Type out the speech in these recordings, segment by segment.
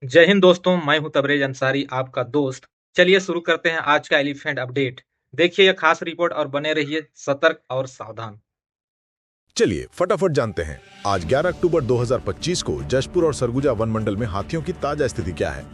जय हिंद दोस्तों, मैं हूं तबरेज अंसारी, आपका दोस्त। चलिए शुरू करते हैं आज का एलिफेंट अपडेट। देखिए यह खास रिपोर्ट और बने रहिए सतर्क और सावधान। चलिए फटाफट जानते हैं आज 11 अक्टूबर 2025 को जशपुर और सरगुजा वन मंडल में हाथियों की ताजा स्थिति क्या है।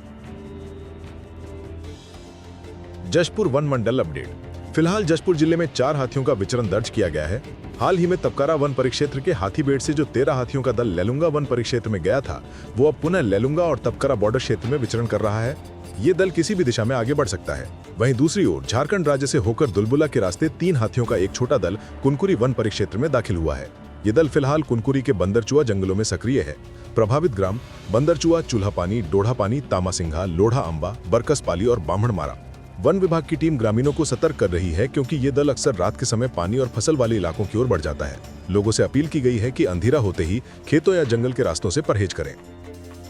जशपुर वन मंडल अपडेट। फिलहाल जशपुर जिले में 4 हाथियों का विचरण दर्ज किया गया है। हाल ही में तपकारा वन परिक्षेत्र के हाथीबेट से जो 13 हाथियों का दल लेलुंगा वन परिक्षेत्र में गया था, वो अब पुनः लेलुंगा और तपकारा बॉर्डर क्षेत्र में विचरण कर रहा है। ये दल किसी भी दिशा में आगे बढ़ सकता है। वहीं दूसरी ओर झारखंड राज्य से होकर दुलबुला के रास्ते 3 हाथियों का एक छोटा दल कुनकुरी वन परिक्षेत्र में दाखिल हुआ है। ये दल फिलहाल कुनकुरी के बंदरचुआ जंगलों में सक्रिय है। प्रभावित ग्राम बंदरचुआ, चूल्हापानी, डोढ़ापानी, तामासिंघा, लोढ़ा अंबा, बरकसपाली और बामणमारा। वन विभाग की टीम ग्रामीणों को सतर्क कर रही है, क्योंकि ये दल अक्सर रात के समय पानी और फसल वाले इलाकों की ओर बढ़ जाता है। लोगों से अपील की गई है कि अंधेरा होते ही खेतों या जंगल के रास्तों से परहेज करें।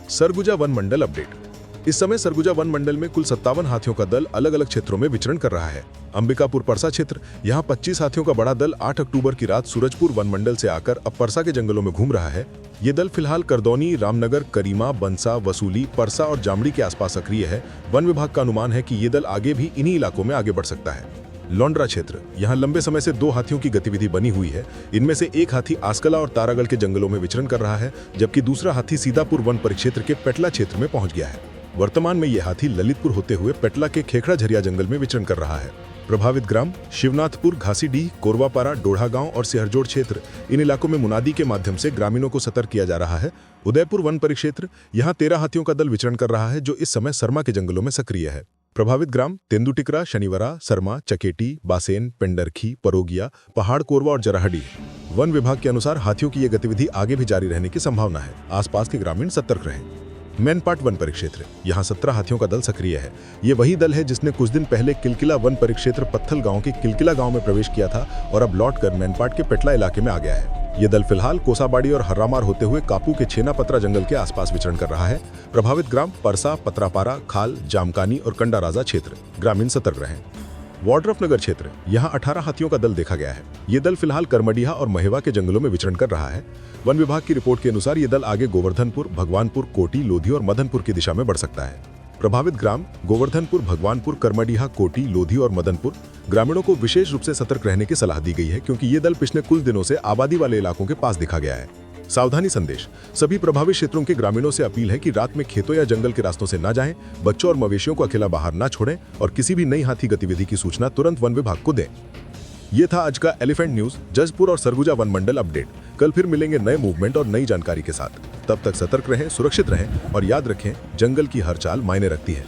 सरगुजा वन मंडल अपडेट। इस समय सरगुजा वन मंडल में कुल 57 हाथियों का दल अलग अलग क्षेत्रों में विचरण कर रहा है। अंबिकापुर परसा क्षेत्र, यहाँ 25 हाथियों का बड़ा दल 8 अक्टूबर की रात सूरजपुर वन मंडल से आकर अब परसा के जंगलों में घूम रहा है। ये दल फिलहाल करदौनी, रामनगर, करीमा, बंसा, वसूली, परसा और जामड़ी के आसपास सक्रिय है। वन विभाग का अनुमान है कि ये दल आगे भी इन्हीं इलाकों में आगे बढ़ सकता है। लौंड्रा क्षेत्र, यहाँ लंबे समय से 2 हाथियों की गतिविधि बनी हुई है। इनमें से एक हाथी आसकला और तारागढ़ के जंगलों में विचरण कर रहा है, जबकि दूसरा हाथी सीतापुर वन परिक्षेत्र के पेटला क्षेत्र में पहुंच गया है। वर्तमान में ये हाथी ललितपुर होते हुए पेटला के खेखड़ा झरिया जंगल में विचरण कर रहा है। प्रभावित ग्राम शिवनाथपुर, घासीडीह, कोरवापारा, डोढ़ा गांव और सिहरजोड़ क्षेत्र, इन इलाकों में मुनादी के माध्यम से ग्रामीणों को सतर्क किया जा रहा है। उदयपुर वन परिक्षेत्र, यहाँ 13 हाथियों का दल विचरण कर रहा है, जो इस समय सरमा के जंगलों में सक्रिय है। प्रभावित ग्राम तेंदुटिकरा, शनिवरा, सरमा, चकेटी, बासेन, पेंडरखी, परोगिया, पहाड़ कोरवा और जराहडी। वन विभाग के अनुसार हाथियों की यह गतिविधि आगे भी जारी रहने की संभावना है। आसपास के ग्रामीण सतर्क रहें। मैनपाट वन परिक्षेत्र, यहाँ 17 हाथियों का दल सक्रिय है। ये वही दल है जिसने कुछ दिन पहले किलकिला वन परिक्षेत्र पत्थल गांव के किलकिला गांव में प्रवेश किया था और अब लौटकर मैनपाट के पेटला इलाके में आ गया है। ये दल फिलहाल कोसाबाड़ी और हर्रामार होते हुए कापू के छेना पत्रा जंगल के आसपास विचरण कर रहा है। प्रभावित ग्राम परसा, पत्रापारा, खाल, जामकानी और कंडाराजा क्षेत्र, ग्रामीण सतर्क रहें। वाड्रफनगर क्षेत्र, यहाँ 18 हाथियों का दल देखा गया है। ये दल फिलहाल करमडिहा और महेवा के जंगलों में विचरण कर रहा है। वन विभाग की रिपोर्ट के अनुसार ये दल आगे गोवर्धनपुर, भगवानपुर, कोटी, लोधी और मदनपुर की दिशा में बढ़ सकता है। प्रभावित ग्राम गोवर्धनपुर, भगवानपुर, करमडिहा, कोटी, लोधी और मदनपुर। ग्रामीणों को विशेष रूप से सतर्क रहने की सलाह दी गई है, क्योंकि ये दल पिछले कुछ दिनों से आबादी वाले इलाकों के पास दिखा गया है। सावधानी संदेश। सभी प्रभावित क्षेत्रों के ग्रामीणों से अपील है कि रात में खेतों या जंगल के रास्तों से न जाएं, बच्चों और मवेशियों को अकेला बाहर न छोड़ें और किसी भी नई हाथी गतिविधि की सूचना तुरंत वन विभाग को दें। ये था आज का एलिफेंट न्यूज जशपुर और सरगुजा वन मंडल अपडेट। कल फिर मिलेंगे नए मूवमेंट और नई जानकारी के साथ। तब तक सतर्क रहें, सुरक्षित रहें और याद रखें, जंगल की हर चाल मायने रखती है।